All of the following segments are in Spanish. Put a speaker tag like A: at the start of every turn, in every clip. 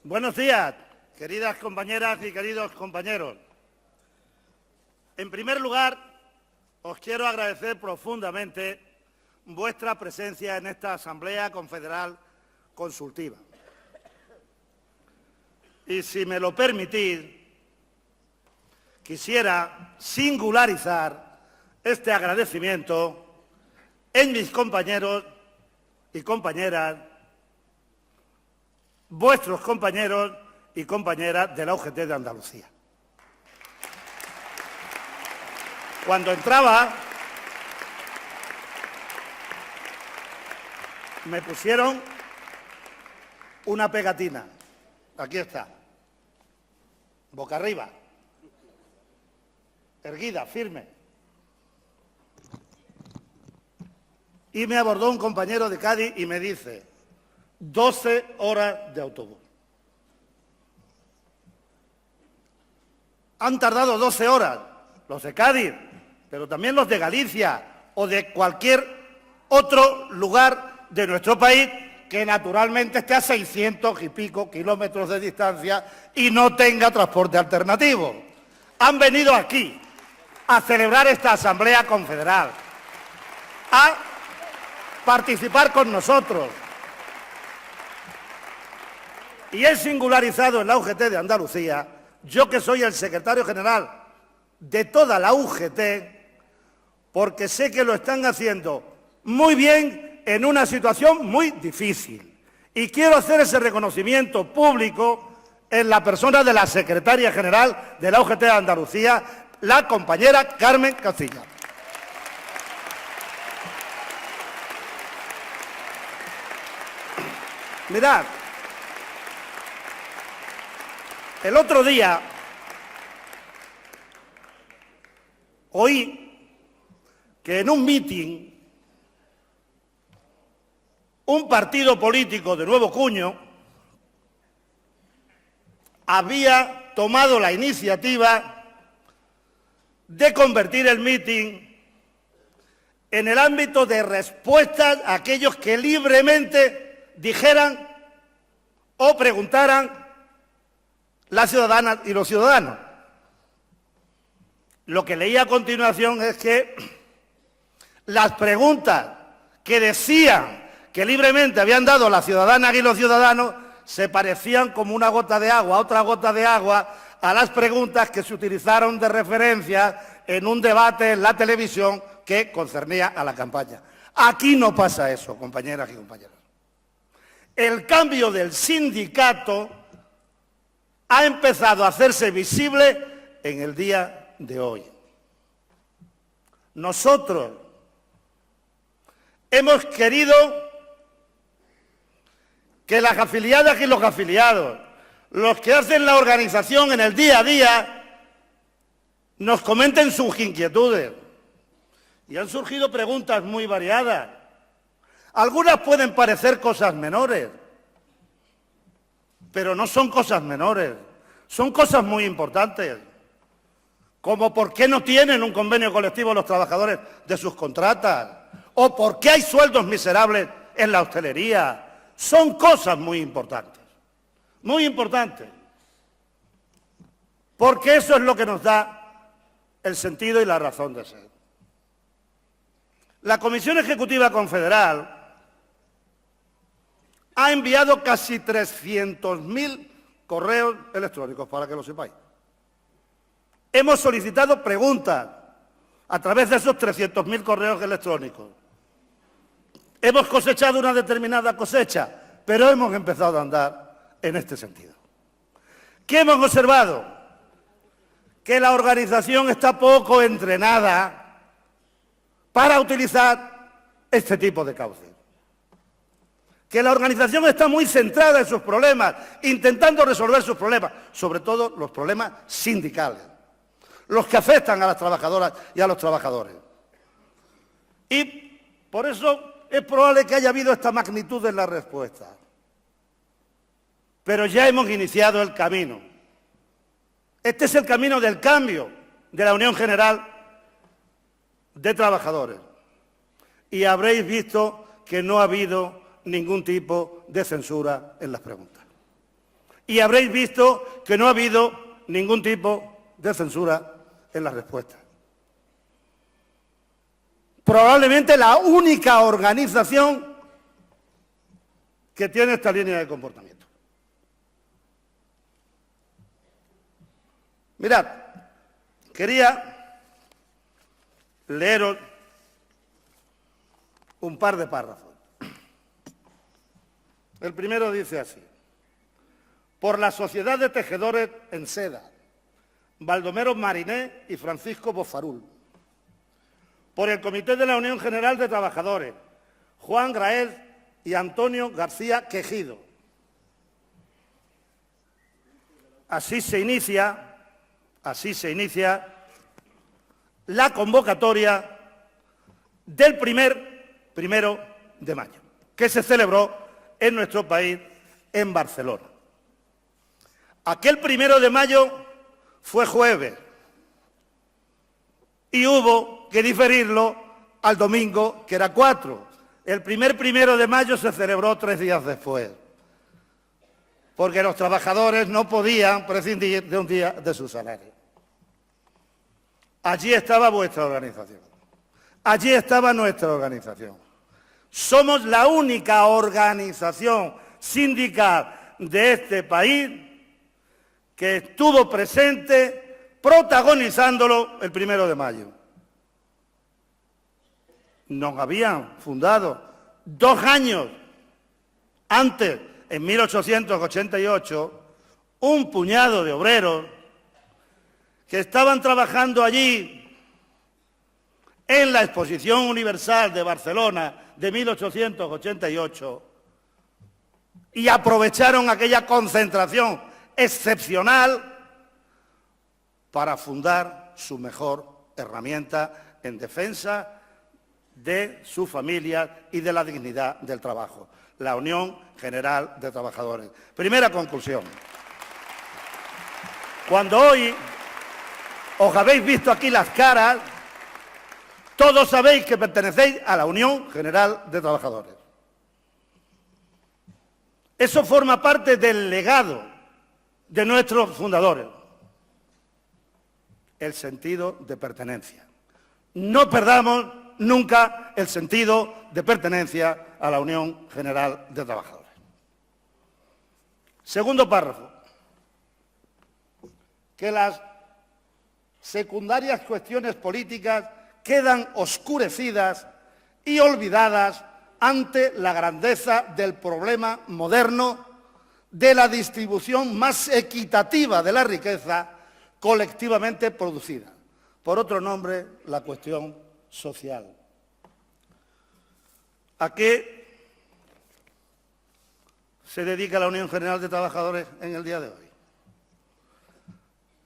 A: Buenos días, queridas compañeras y queridos compañeros. En primer lugar, os quiero agradecer profundamente vuestra presencia en esta Asamblea Confederal Consultiva. Y si me lo permitís, quisiera singularizar este agradecimiento en mis compañeros y compañeras, vuestros compañeros y compañeras de la UGT de Andalucía. Cuando entraba, me pusieron una pegatina. Aquí está. Boca arriba. Erguida, firme. Y me abordó un compañero de Cádiz y me dice: 12 horas de autobús. Han tardado 12 horas los de Cádiz, pero también los de Galicia o de cualquier otro lugar de nuestro país que naturalmente esté a 600 y pico kilómetros de distancia y no tenga transporte alternativo. Han venido aquí a celebrar esta Asamblea Confederal, a participar con nosotros. Y he singularizado en la UGT de Andalucía, yo que soy el secretario general de toda la UGT, porque sé que lo están haciendo muy bien en una situación muy difícil. Y quiero hacer ese reconocimiento público en la persona de la secretaria general de la UGT de Andalucía, la compañera Carmen Castilla. Mirad, el otro día oí que en un mitin un partido político de nuevo cuño había tomado la iniciativa de convertir el mitin en el ámbito de respuestas a aquellos que libremente dijeran o preguntaran las ciudadanas y los ciudadanos. Lo que leí a continuación es que las preguntas que decían que libremente habían dado las ciudadanas y los ciudadanos se parecían como una gota de agua, otra gota de agua, a las preguntas que se utilizaron de referencia en un debate en la televisión que concernía a la campaña. Aquí no pasa eso, compañeras y compañeros. El cambio del sindicato ha empezado a hacerse visible en el día de hoy. Nosotros hemos querido que las afiliadas y los afiliados, los que hacen la organización en el día a día, nos comenten sus inquietudes. Y han surgido preguntas muy variadas. Algunas pueden parecer cosas menores, pero no son cosas menores, son cosas muy importantes, como por qué no tienen un convenio colectivo los trabajadores de sus contratas, o por qué hay sueldos miserables en la hostelería. Son cosas muy importantes, porque eso es lo que nos da el sentido y la razón de ser. La Comisión Ejecutiva Confederal ha enviado casi 300.000 correos electrónicos, para que lo sepáis. Hemos solicitado preguntas a través de esos 300.000 correos electrónicos. Hemos cosechado una determinada cosecha, pero hemos empezado a andar en este sentido. ¿Qué hemos observado? Que la organización está poco entrenada para utilizar este tipo de cauces. Que la organización está muy centrada en sus problemas, intentando resolver sus problemas, sobre todo los problemas sindicales, los que afectan a las trabajadoras y a los trabajadores. Y por eso es probable que haya habido esta magnitud en la respuesta. Pero ya hemos iniciado el camino. Este es el camino del cambio de la Unión General de Trabajadores. Y habréis visto que no ha habido ningún tipo de censura en las preguntas. Y habréis visto que no ha habido ningún tipo de censura en la respuesta. Probablemente la única organización que tiene esta línea de comportamiento. Mirad, quería leeros un par de párrafos. El primero dice así: por la Sociedad de Tejedores en Seda, Baldomero Mariné y Francisco Bofarul. Por el Comité de la Unión General de Trabajadores, Juan Grael y Antonio García Quejido. Así se inicia la convocatoria del primero de mayo, que se celebró en nuestro país, en Barcelona. Aquel 1 de mayo fue jueves y hubo que diferirlo al domingo, que era 4. El 1 de mayo se celebró 3 días después, porque los trabajadores no podían prescindir de un día de su salario. Allí estaba vuestra organización. Allí estaba nuestra organización. Somos la única organización sindical de este país que estuvo presente protagonizándolo el 1 de mayo. Nos habían fundado 2 años antes, en 1888, un puñado de obreros que estaban trabajando allí en la Exposición Universal de Barcelona de 1888 y aprovecharon aquella concentración excepcional para fundar su mejor herramienta en defensa de su familia y de la dignidad del trabajo, la Unión General de Trabajadores. Primera conclusión. Cuando hoy os habéis visto aquí las caras, todos sabéis que pertenecéis a la Unión General de Trabajadores. Eso forma parte del legado de nuestros fundadores, el sentido de pertenencia. No perdamos nunca el sentido de pertenencia a la Unión General de Trabajadores. Segundo párrafo. Que las secundarias cuestiones políticas quedan oscurecidas y olvidadas ante la grandeza del problema moderno de la distribución más equitativa de la riqueza colectivamente producida. Por otro nombre, la cuestión social. ¿A qué se dedica la Unión General de Trabajadores en el día de hoy?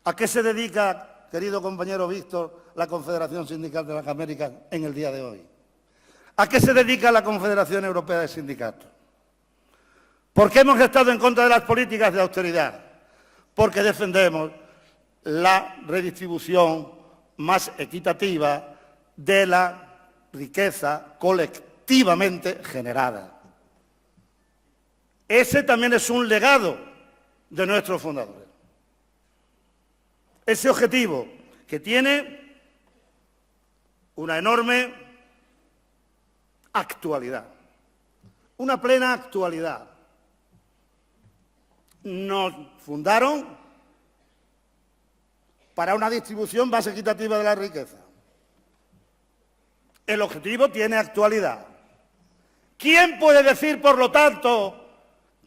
A: ¿A qué se dedica, querido compañero Víctor, la Confederación Sindical de las Américas en el día de hoy? ¿A qué se dedica la Confederación Europea de Sindicatos? ¿Por qué hemos estado en contra de las políticas de austeridad? Porque defendemos la redistribución más equitativa de la riqueza colectivamente generada. Ese también es un legado de nuestros fundadores. Ese objetivo que tiene una enorme actualidad, una plena actualidad. Nos fundaron para una distribución más equitativa de la riqueza. El objetivo tiene actualidad. ¿Quién puede decir, por lo tanto,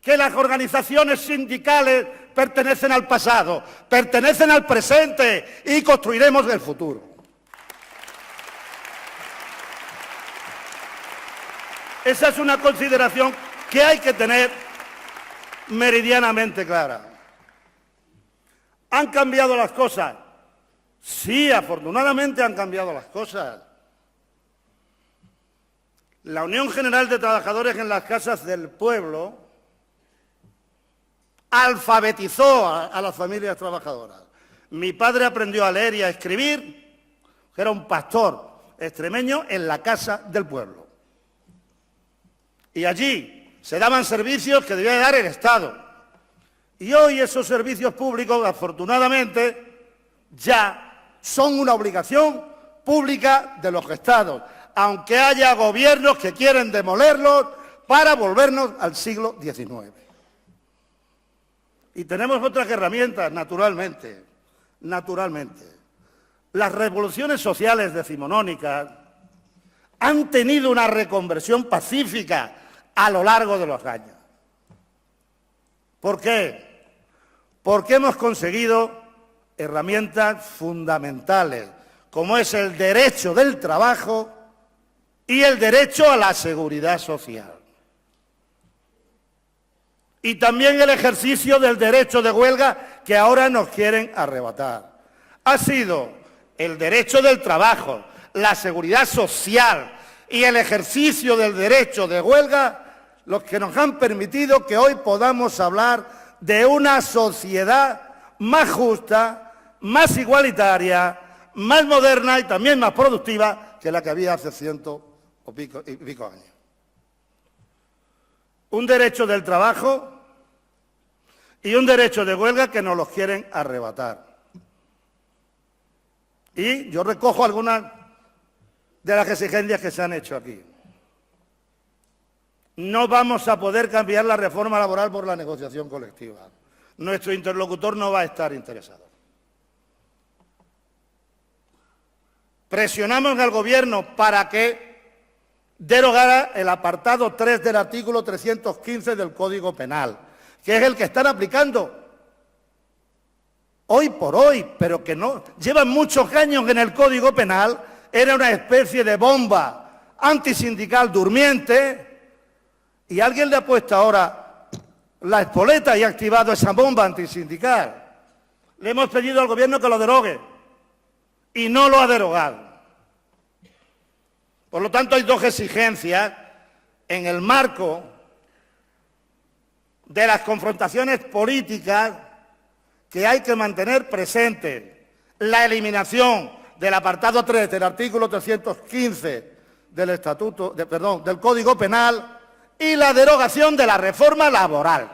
A: que las organizaciones sindicales pertenecen al pasado? Pertenecen al presente y construiremos el futuro. Esa es una consideración que hay que tener meridianamente clara. ¿Han cambiado las cosas? Sí, afortunadamente han cambiado las cosas. La Unión General de Trabajadores en las Casas del Pueblo alfabetizó a las familias trabajadoras. Mi padre aprendió a leer y a escribir, que era un pastor extremeño, en la Casa del Pueblo. Y allí se daban servicios que debía dar el Estado. Y hoy esos servicios públicos, afortunadamente, ya son una obligación pública de los estados, aunque haya gobiernos que quieren demolerlos para volvernos al siglo XIX. Y tenemos otras herramientas, naturalmente. Las revoluciones sociales decimonónicas han tenido una reconversión pacífica a lo largo de los años. ¿Por qué? Porque hemos conseguido herramientas fundamentales, como es el derecho del trabajo y el derecho a la seguridad social. Y también el ejercicio del derecho de huelga que ahora nos quieren arrebatar. Ha sido el derecho del trabajo, la seguridad social y el ejercicio del derecho de huelga los que nos han permitido que hoy podamos hablar de una sociedad más justa, más igualitaria, más moderna y también más productiva que la que había hace ciento y pico años. Un derecho del trabajo y un derecho de huelga que nos los quieren arrebatar. Y yo recojo algunas de las exigencias que se han hecho aquí. No vamos a poder cambiar la reforma laboral por la negociación colectiva. Nuestro interlocutor no va a estar interesado. Presionamos al Gobierno para que derogara el apartado 3 del artículo 315 del Código Penal, que es el que están aplicando hoy por hoy, pero que no llevan muchos años en el Código Penal. Era una especie de bomba antisindical durmiente y alguien le ha puesto ahora la espoleta y ha activado esa bomba antisindical. Le hemos pedido al Gobierno que lo derogue y no lo ha derogado. Por lo tanto, hay dos exigencias en el marco de las confrontaciones políticas que hay que mantener presentes: la eliminación del apartado 3 del artículo 315 del Código Penal y la derogación de la reforma laboral.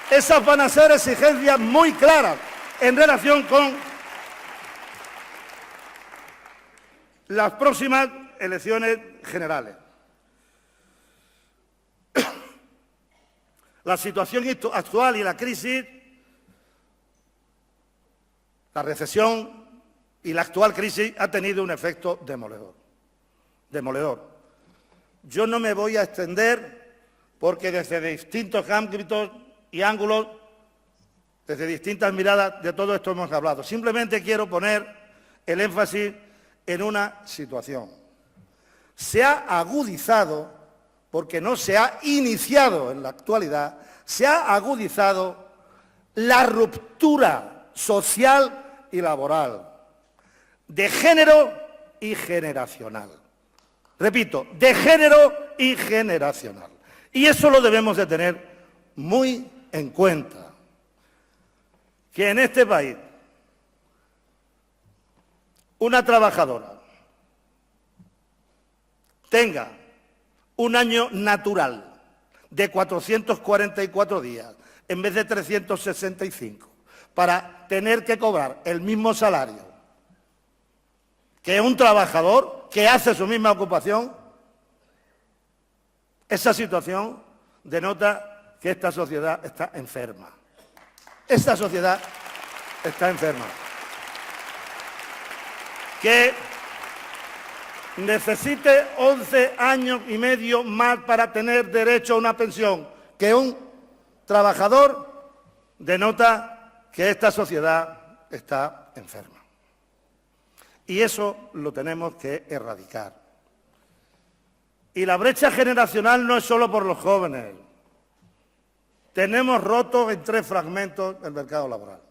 A: Esas van a ser exigencias muy claras en relación con las próximas elecciones generales. La situación actual y la crisis, la recesión y la actual crisis ha tenido un efecto demoledor. Yo no me voy a extender porque desde distintos ámbitos y ángulos, desde distintas miradas, de todo esto hemos hablado. Simplemente quiero poner el énfasis en una situación. Se ha agudizado, porque no se ha iniciado en la actualidad, se ha agudizado la ruptura social y laboral, de género y generacional. Repito, de género y generacional. Y eso lo debemos de tener muy en cuenta. Que en este país una trabajadora tenga un año natural de 444 días en vez de 365 para tener que cobrar el mismo salario que un trabajador que hace su misma ocupación, esa situación denota que esta sociedad está enferma. Esta sociedad está enferma. Que necesite 11 años y medio más para tener derecho a una pensión que un trabajador denota que esta sociedad está enferma. Y eso lo tenemos que erradicar. Y la brecha generacional no es solo por los jóvenes. Tenemos roto en 3 fragmentos el mercado laboral.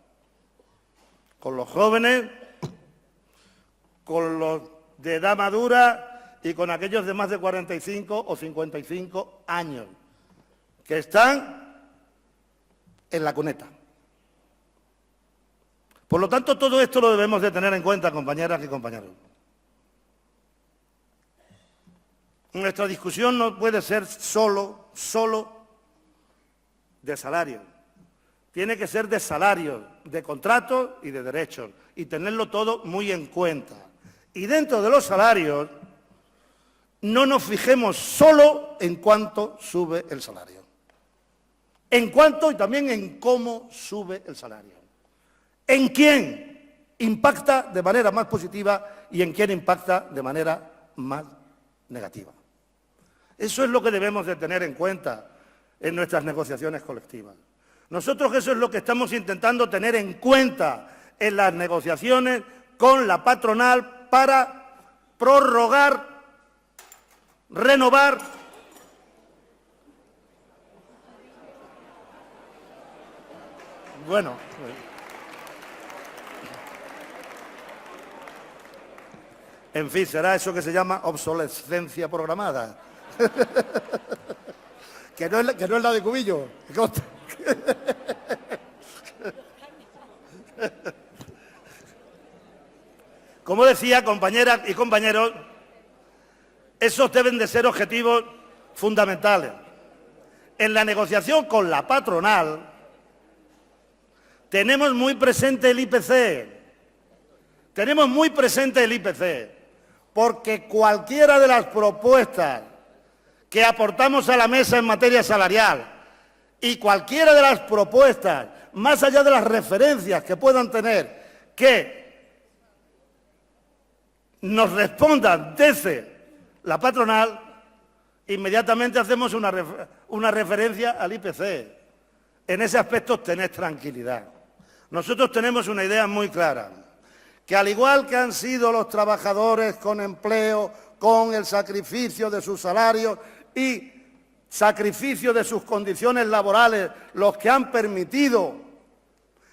A: Con los jóvenes, con los de edad madura y con aquellos de más de 45 o 55 años, que están en la cuneta. Por lo tanto, todo esto lo debemos de tener en cuenta, compañeras y compañeros. Nuestra discusión no puede ser solo de salarios. Tiene que ser de salarios, de contratos y de derechos, y tenerlo todo muy en cuenta. Y dentro de los salarios, no nos fijemos solo en cuánto sube el salario. En cuánto y también en cómo sube el salario. En quién impacta de manera más positiva y en quién impacta de manera más negativa. Eso es lo que debemos de tener en cuenta en nuestras negociaciones colectivas. Nosotros eso es lo que estamos intentando tener en cuenta en las negociaciones con la patronal para prorrogar, renovar bueno, en fin, será eso que se llama obsolescencia programada. que no es la de Cubillo. Como decía, compañeras y compañeros, esos deben de ser objetivos fundamentales. En la negociación con la patronal tenemos muy presente el IPC. Tenemos muy presente el IPC, porque cualquiera de las propuestas que aportamos a la mesa en materia salarial y cualquiera de las propuestas, más allá de las referencias que puedan tener, que nos respondan desde la patronal, inmediatamente hacemos una referencia al IPC. En ese aspecto tened tranquilidad. Nosotros tenemos una idea muy clara, que al igual que han sido los trabajadores con empleo, con el sacrificio de sus salarios y sacrificio de sus condiciones laborales, los que han permitido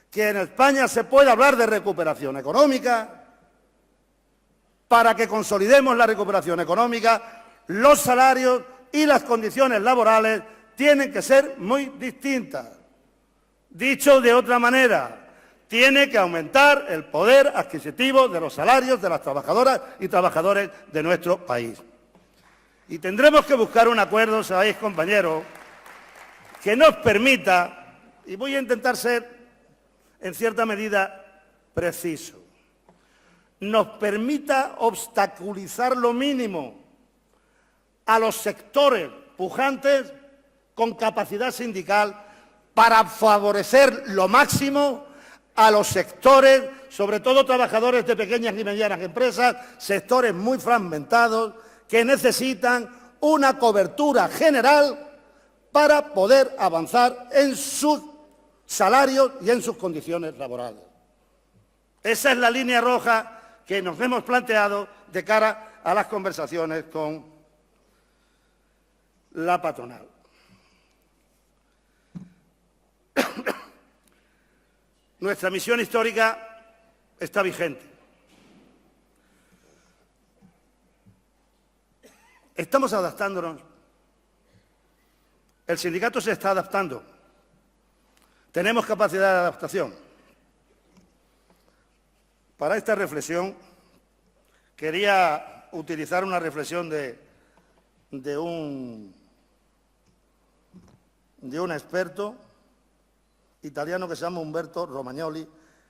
A: que en España se pueda hablar de recuperación económica, para que consolidemos la recuperación económica, los salarios y las condiciones laborales tienen que ser muy distintas. Dicho de otra manera, tiene que aumentar el poder adquisitivo de los salarios de las trabajadoras y trabajadores de nuestro país. Y tendremos que buscar un acuerdo, sabéis, compañeros, que nos permita, y voy a intentar ser, en cierta medida, preciso, nos permita obstaculizar lo mínimo a los sectores pujantes con capacidad sindical para favorecer lo máximo a los sectores, sobre todo trabajadores de pequeñas y medianas empresas, sectores muy fragmentados que necesitan una cobertura general para poder avanzar en sus salarios y en sus condiciones laborales. Esa es la línea roja que nos hemos planteado de cara a las conversaciones con la patronal. Nuestra misión histórica está vigente. Estamos adaptándonos. El sindicato se está adaptando. Tenemos capacidad de adaptación. Para esta reflexión quería utilizar una reflexión de un experto italiano que se llama Umberto Romagnoli,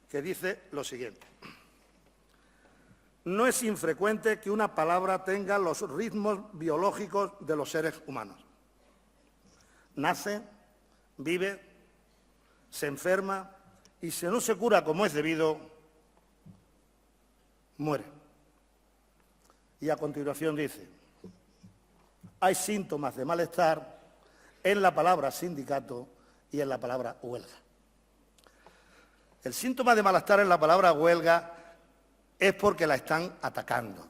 A: que dice lo siguiente: no es infrecuente que una palabra tenga los ritmos biológicos de los seres humanos. Nace, vive, se enferma y si no se cura como es debido, muere. Y a continuación dice: hay síntomas de malestar en la palabra sindicato y en la palabra huelga. El síntoma de malestar en la palabra huelga es porque la están atacando,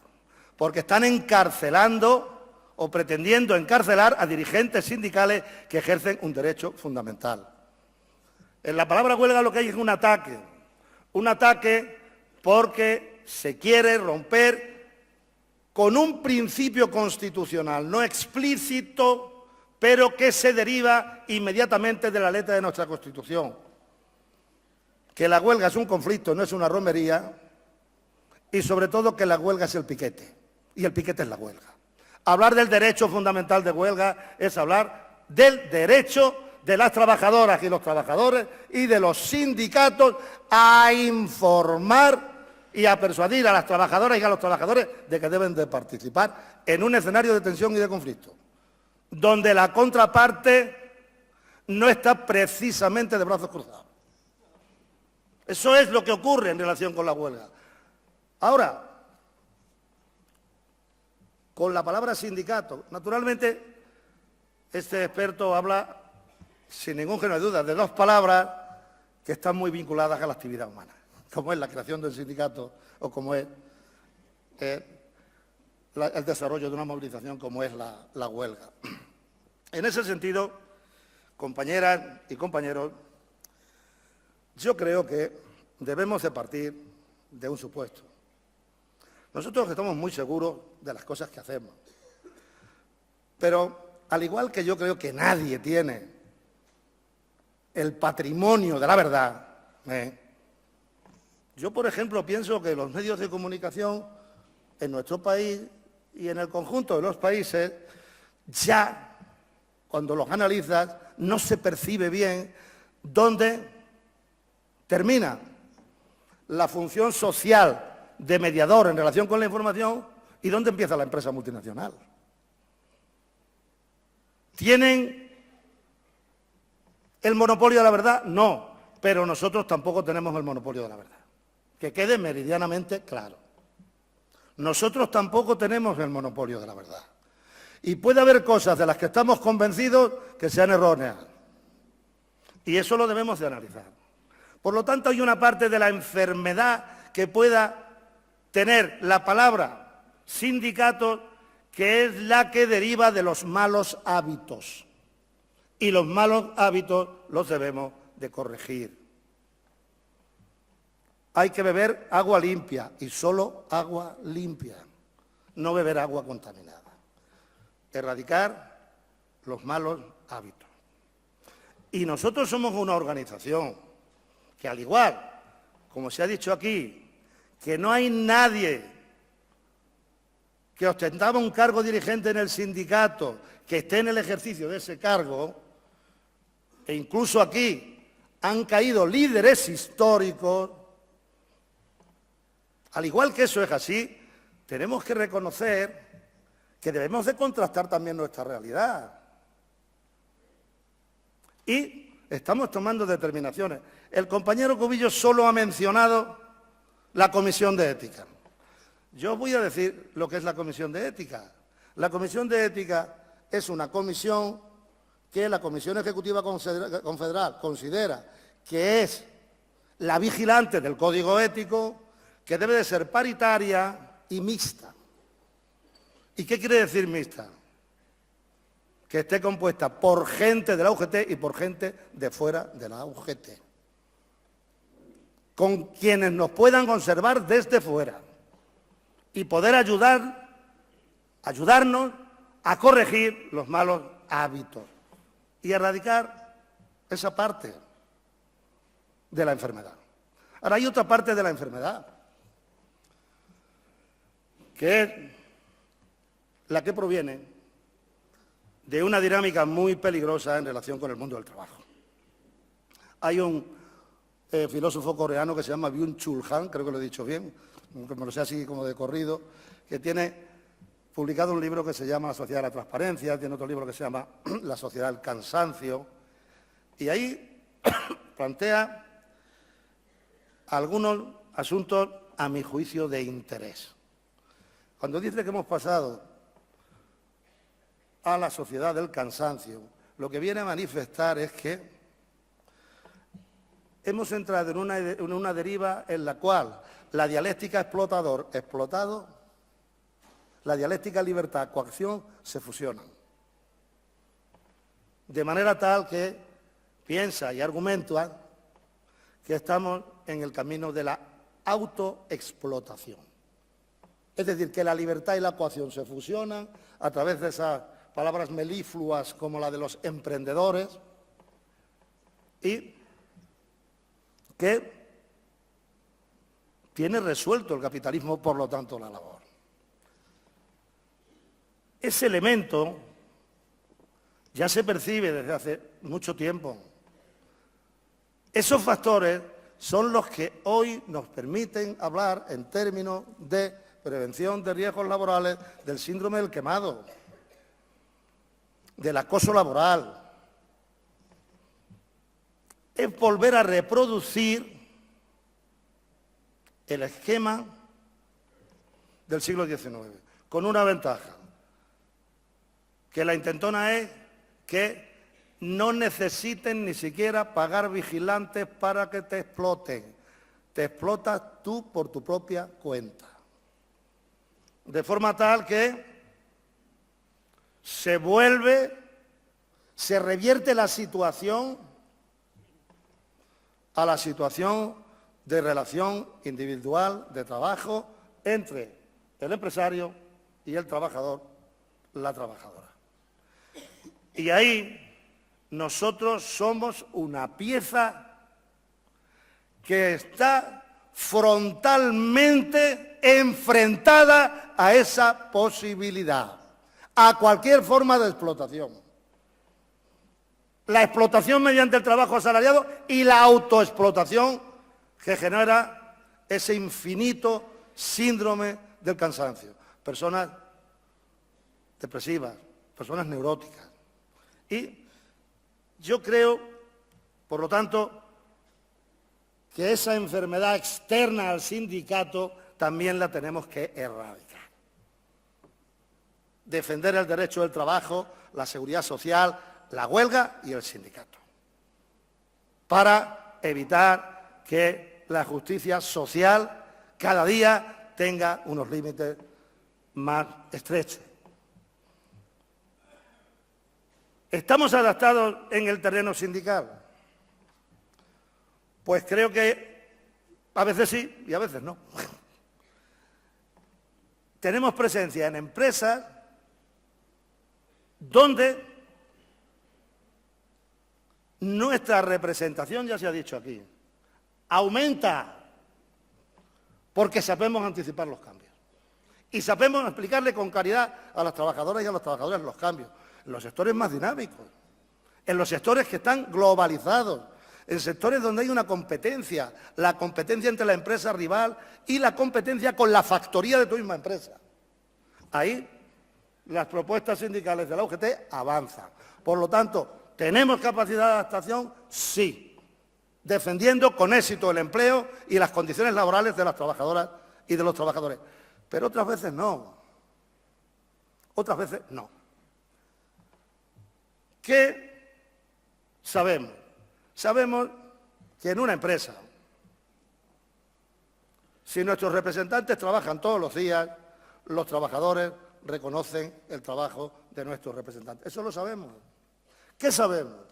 A: porque están encarcelando o pretendiendo encarcelar a dirigentes sindicales que ejercen un derecho fundamental. En la palabra huelga lo que hay es un ataque porque se quiere romper con un principio constitucional no explícito, pero que se deriva inmediatamente de la letra de nuestra Constitución, que la huelga es un conflicto, no es una romería, y sobre todo que la huelga es el piquete, y el piquete es la huelga. Hablar del derecho fundamental de huelga es hablar del derecho de las trabajadoras y los trabajadores y de los sindicatos a informar y a persuadir a las trabajadoras y a los trabajadores de que deben de participar en un escenario de tensión y de conflicto, donde la contraparte no está precisamente de brazos cruzados. Eso es lo que ocurre en relación con la huelga. Ahora, con la palabra sindicato, naturalmente, este experto habla, sin ningún género de duda, de dos palabras que están muy vinculadas a la actividad humana, como es la creación del sindicato o como es el desarrollo de una movilización como es la huelga. En ese sentido, compañeras y compañeros, yo creo que debemos de partir de un supuesto. Nosotros estamos muy seguros de las cosas que hacemos, pero al igual que yo creo que nadie tiene el patrimonio de la verdad, yo, por ejemplo, pienso que los medios de comunicación en nuestro país y en el conjunto de los países, ya cuando los analizas, no se percibe bien dónde termina la función social de mediador en relación con la información y dónde empieza la empresa multinacional. ¿Tienen el monopolio de la verdad? No, pero nosotros tampoco tenemos el monopolio de la verdad. Que quede meridianamente claro. Nosotros tampoco tenemos el monopolio de la verdad. Y puede haber cosas de las que estamos convencidos que sean erróneas. Y eso lo debemos de analizar. Por lo tanto, hay una parte de la enfermedad que pueda tener la palabra sindicato, que es la que deriva de los malos hábitos. Y los malos hábitos los debemos de corregir. Hay que beber agua limpia y solo agua limpia, no beber agua contaminada. Erradicar los malos hábitos. Y nosotros somos una organización que, al igual, como se ha dicho aquí, que no hay nadie que ostentaba un cargo dirigente en el sindicato que esté en el ejercicio de ese cargo, e incluso aquí han caído líderes históricos. Al igual que eso es así, tenemos que reconocer que debemos de contrastar también nuestra realidad. Y estamos tomando determinaciones. El compañero Cubillo solo ha mencionado la Comisión de Ética. Yo voy a decir lo que es la Comisión de Ética. La Comisión de Ética es una comisión que la Comisión Ejecutiva Confederal considera que es la vigilante del Código Ético, que debe de ser paritaria y mixta. ¿Y qué quiere decir mixta? Que esté compuesta por gente de la UGT y por gente de fuera de la UGT, con quienes nos puedan conservar desde fuera y poder ayudarnos a corregir los malos hábitos y erradicar esa parte de la enfermedad. Ahora, hay otra parte de la enfermedad, que es la que proviene de una dinámica muy peligrosa en relación con el mundo del trabajo. Hay un filósofo coreano que se llama Byung-Chul Han, creo que lo he dicho bien, aunque me lo sé así como de corrido, que tiene publicado un libro que se llama La sociedad de la transparencia, tiene otro libro que se llama La sociedad del cansancio, y ahí plantea algunos asuntos, a mi juicio, de interés. Cuando dice que hemos pasado a la sociedad del cansancio, lo que viene a manifestar es que hemos entrado en una deriva en la cual la dialéctica explotador-explotado, la dialéctica libertad-coacción se fusionan. De manera tal que piensa y argumenta que estamos en el camino de la autoexplotación. Es decir, que la libertad y la coacción se fusionan a través de esas palabras melifluas como la de los emprendedores y que tiene resuelto el capitalismo, por lo tanto, la labor. Ese elemento ya se percibe desde hace mucho tiempo. Esos factores son los que hoy nos permiten hablar en términos de prevención de riesgos laborales, del síndrome del quemado, del acoso laboral. Es volver a reproducir el esquema del siglo XIX, con una ventaja, que la intentona es que no necesiten ni siquiera pagar vigilantes para que te exploten. Te explotas tú por tu propia cuenta. De forma tal que se revierte la situación a la situación de relación individual de trabajo entre el empresario y el trabajador, la trabajadora. Y ahí nosotros somos una pieza que está frontalmente enfrentada a esa posibilidad, a cualquier forma de explotación. La explotación mediante el trabajo asalariado y la autoexplotación que genera ese infinito síndrome del cansancio. Personas depresivas, personas neuróticas. Y yo creo, por lo tanto, que esa enfermedad externa al sindicato también la tenemos que erradicar. Defender el derecho del trabajo, la seguridad social, la huelga y el sindicato, para evitar que la justicia social cada día tenga unos límites más estrechos. ¿Estamos adaptados en el terreno sindical? Pues creo que a veces sí y a veces no. Tenemos presencia en empresas donde nuestra representación, ya se ha dicho aquí, aumenta porque sabemos anticipar los cambios y sabemos explicarle con claridad a las trabajadoras y a los trabajadores los cambios. En los sectores más dinámicos, en los sectores que están globalizados, en sectores donde hay una competencia, la competencia entre la empresa rival y la competencia con la factoría de tu misma empresa. Ahí las propuestas sindicales de la UGT avanzan. Por lo tanto, ¿tenemos capacidad de adaptación? Sí, defendiendo con éxito el empleo y las condiciones laborales de las trabajadoras y de los trabajadores. Pero otras veces no. Otras veces no. ¿Qué sabemos? Sabemos que en una empresa, si nuestros representantes trabajan todos los días, los trabajadores reconocen el trabajo de nuestros representantes. Eso lo sabemos. ¿Qué sabemos?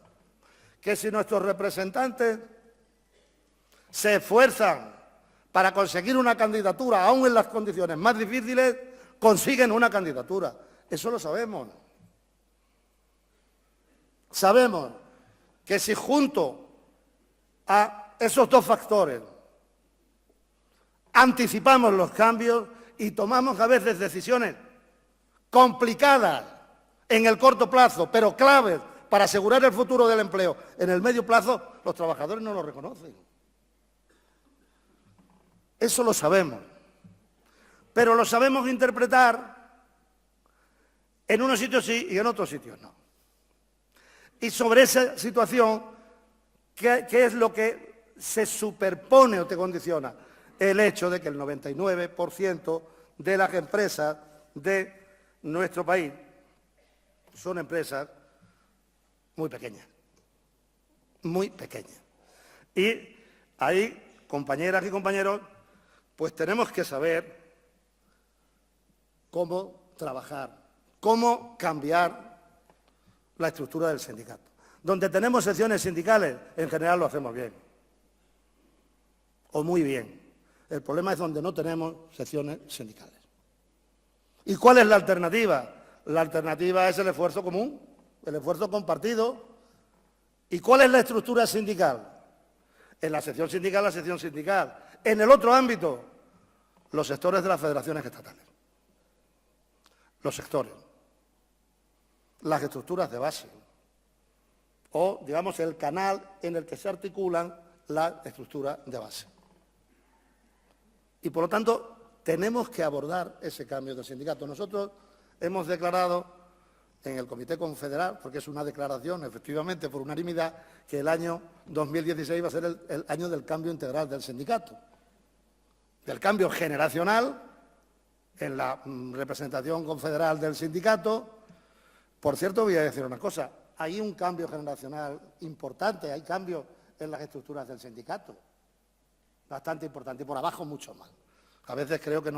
A: Que si nuestros representantes se esfuerzan para conseguir una candidatura, aún en las condiciones más difíciles, consiguen una candidatura. Eso lo sabemos. Sabemos que si junto a esos dos factores anticipamos los cambios y tomamos a veces decisiones complicadas en el corto plazo, pero claves para asegurar el futuro del empleo en el medio plazo, los trabajadores no lo reconocen. Eso lo sabemos. Pero lo sabemos interpretar en unos sitios sí y en otros sitios no. Y sobre esa situación, ¿qué es lo que se superpone o te condiciona? El hecho de que el 99% de las empresas de nuestro país son empresas muy pequeñas. Muy pequeñas. Y ahí, compañeras y compañeros, pues tenemos que saber cómo trabajar, cómo cambiar la estructura del sindicato. Donde tenemos secciones sindicales, en general lo hacemos bien. O muy bien. El problema es donde no tenemos secciones sindicales. ¿Y cuál es la alternativa? La alternativa es el esfuerzo común, el esfuerzo compartido. ¿Y cuál es la estructura sindical? En la sección sindical, la sección sindical. En el otro ámbito, los sectores de las federaciones estatales. Los sectores. Las estructuras de base. o, digamos, el canal en el que se articulan las estructuras de base. Y, por lo tanto, tenemos que abordar ese cambio del sindicato. Nosotros hemos declarado en el Comité Confederal, porque es una declaración, efectivamente, por unanimidad, que el año 2016 va a ser el año del cambio integral del sindicato, del cambio generacional en la representación confederal del sindicato. Por cierto, voy a decir una cosa, hay un cambio generacional importante, hay cambios en las estructuras del sindicato, bastante importante, y por abajo mucho más. A veces creo que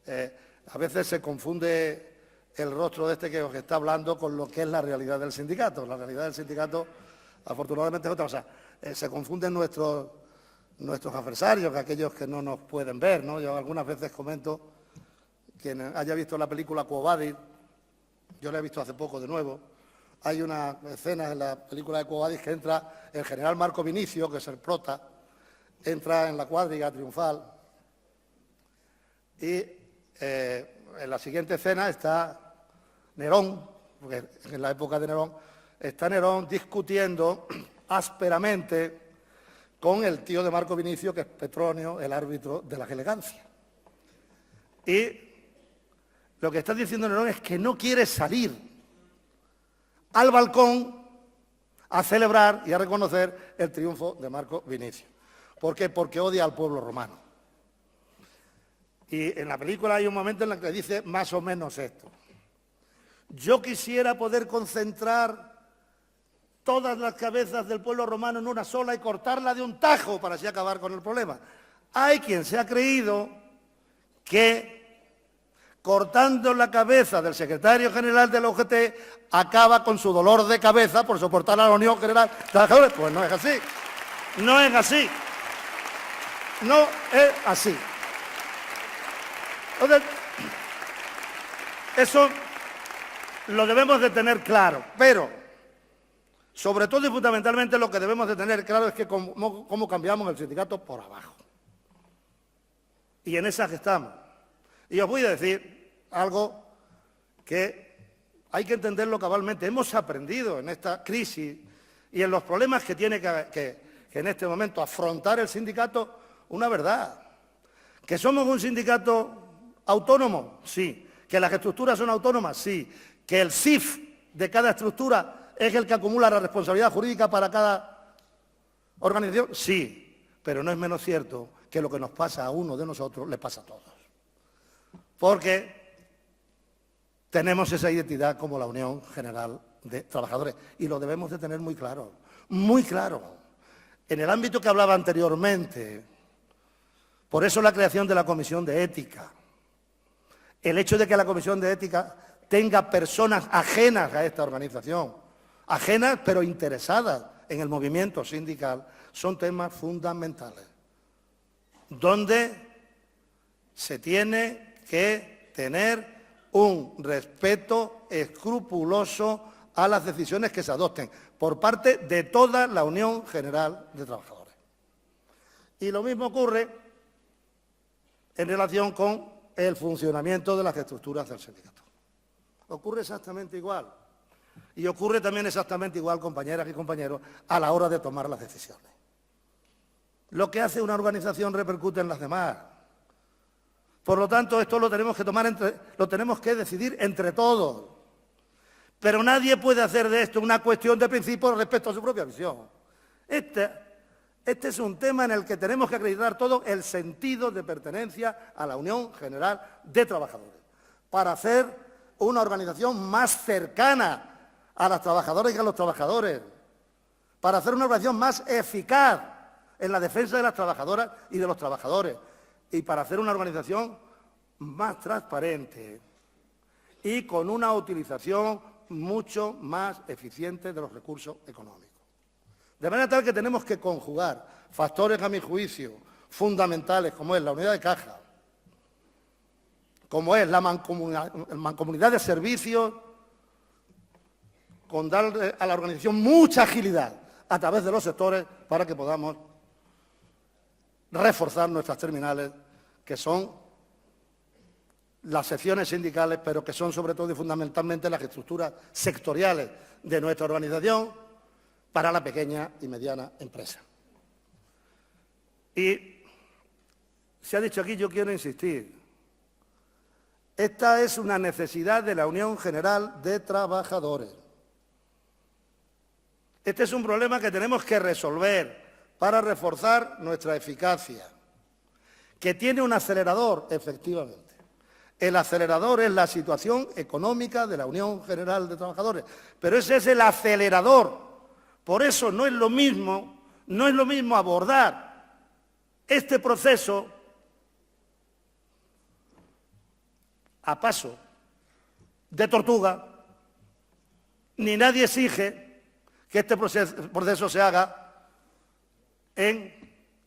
A: a veces se confunde el rostro de este que os está hablando con lo que es la realidad del sindicato. La realidad del sindicato, afortunadamente, es otra. O sea, se confunden nuestros adversarios, que aquellos que no nos pueden ver, ¿no? Yo algunas veces comento, quien haya visto la película Quo Vadis, yo la he visto hace poco de nuevo, hay una escena en la película de Quo Vadis que entra el general Marco Vinicio, que es el prota, entra en la cuadriga triunfal y en la siguiente escena está Nerón, porque en la época de Nerón, está Nerón discutiendo ásperamente con el tío de Marco Vinicio, que es Petronio, el árbitro de la elegancia. Y lo que está diciendo Nerón es que no quiere salir al balcón a celebrar y a reconocer el triunfo de Marco Vinicio. ¿Por qué? Porque odia al pueblo romano. Y en la película hay un momento en el que dice más o menos esto. Yo quisiera poder concentrar todas las cabezas del pueblo romano en una sola y cortarla de un tajo para así acabar con el problema. Hay quien se ha creído que cortando la cabeza del secretario general de la UGT acaba con su dolor de cabeza por soportar a la Unión General de Trabajadores. Pues no es así. No es así. No es así. Entonces, eso lo debemos de tener claro, pero sobre todo y fundamentalmente lo que debemos de tener claro es que cómo cambiamos el sindicato por abajo. Y en esas estamos. Y os voy a decir algo que hay que entenderlo cabalmente. Hemos aprendido en esta crisis y en los problemas que tiene que en este momento afrontar el sindicato una verdad. ¿Que somos un sindicato autónomo? Sí. ¿Que las estructuras son autónomas? Sí. ¿Que el CIF de cada estructura es el que acumula la responsabilidad jurídica para cada organización? Sí. Pero no es menos cierto que lo que nos pasa a uno de nosotros le pasa a todos. Porque tenemos esa identidad como la Unión General de Trabajadores y lo debemos de tener muy claro, muy claro. En el ámbito que hablaba anteriormente, por eso la creación de la Comisión de Ética, el hecho de que la Comisión de Ética tenga personas ajenas a esta organización, ajenas pero interesadas en el movimiento sindical, son temas fundamentales, donde se tiene que tener un respeto escrupuloso a las decisiones que se adopten por parte de toda la Unión General de Trabajadores. Y lo mismo ocurre en relación con el funcionamiento de las estructuras del sindicato. Ocurre exactamente igual. Y ocurre también exactamente igual, compañeras y compañeros, a la hora de tomar las decisiones. Lo que hace una organización repercute en las demás. Por lo tanto, esto lo tenemos que decidir entre todos. Pero nadie puede hacer de esto una cuestión de principio respecto a su propia visión. Este es un tema en el que tenemos que acreditar todo el sentido de pertenencia a la Unión General de Trabajadores, para hacer una organización más cercana a las trabajadoras y a los trabajadores, para hacer una organización más eficaz en la defensa de las trabajadoras y de los trabajadores, y para hacer una organización más transparente y con una utilización mucho más eficiente de los recursos económicos. De manera tal que tenemos que conjugar factores, a mi juicio, fundamentales, como es la unidad de caja, como es la mancomunidad de servicios, con dar a la organización mucha agilidad a través de los sectores para que podamos reforzar nuestras terminales, que son las secciones sindicales, pero que son sobre todo y fundamentalmente las estructuras sectoriales de nuestra organización para la pequeña y mediana empresa. Y se ha dicho aquí, yo quiero insistir, esta es una necesidad de la Unión General de Trabajadores. Este es un problema que tenemos que resolver para reforzar nuestra eficacia, que tiene un acelerador, efectivamente. El acelerador es la situación económica de la Unión General de Trabajadores, pero ese es el acelerador. Por eso no es lo mismo abordar este proceso a paso de tortuga, ni nadie exige que este proceso se haga en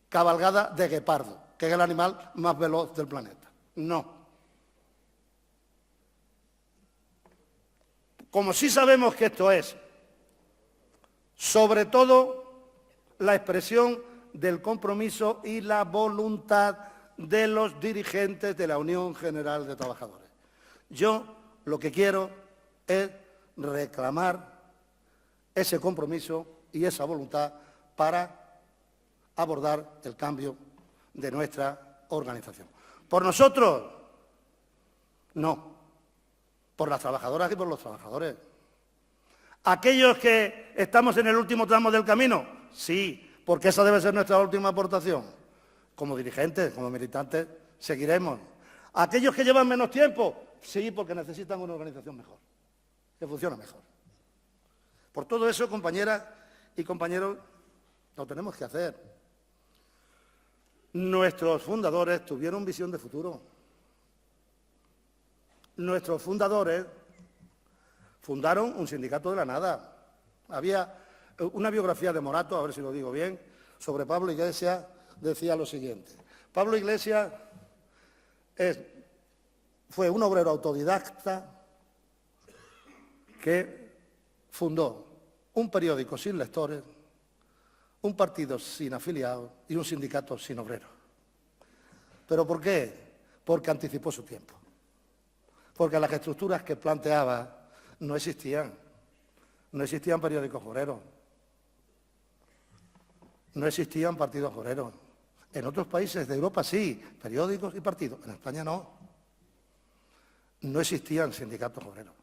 A: cabalgada de guepardo, que es el animal más veloz del planeta. No. Como sí sabemos que esto es, sobre todo, la expresión del compromiso y la voluntad de los dirigentes de la Unión General de Trabajadores. Yo lo que quiero es reclamar ese compromiso y esa voluntad para abordar el cambio de nuestra organización. Por nosotros, no. Por las trabajadoras y por los trabajadores. ¿Aquellos que estamos en el último tramo del camino? Sí, porque esa debe ser nuestra última aportación. Como dirigentes, como militantes, seguiremos. ¿Aquellos que llevan menos tiempo? Sí, porque necesitan una organización mejor, que funcione mejor. Por todo eso, compañeras y compañeros, lo tenemos que hacer. Nuestros fundadores tuvieron visión de futuro. Nuestros fundadores fundaron un sindicato de la nada. Había una biografía de Morato, a ver si lo digo bien, sobre Pablo Iglesias, decía lo siguiente. Pablo Iglesias fue un obrero autodidacta que fundó un periódico sin lectores, un partido sin afiliados y un sindicato sin obreros. ¿Pero por qué? Porque anticipó su tiempo. Porque las estructuras que planteaba no existían. No existían periódicos obreros. No existían partidos obreros. En otros países de Europa sí, periódicos y partidos. En España no. No existían sindicatos obreros.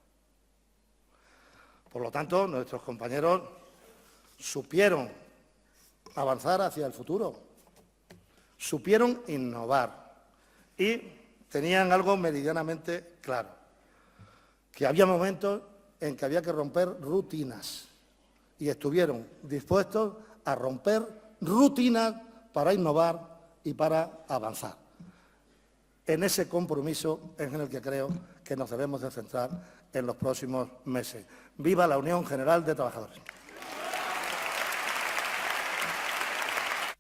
A: Por lo tanto, nuestros compañeros supieron avanzar hacia el futuro, supieron innovar y tenían algo meridianamente claro, que había momentos en que había que romper rutinas y estuvieron dispuestos a romper rutinas para innovar y para avanzar. En ese compromiso es en el que creo que nos debemos de centrar en los próximos meses. ¡Viva la Unión General de Trabajadores!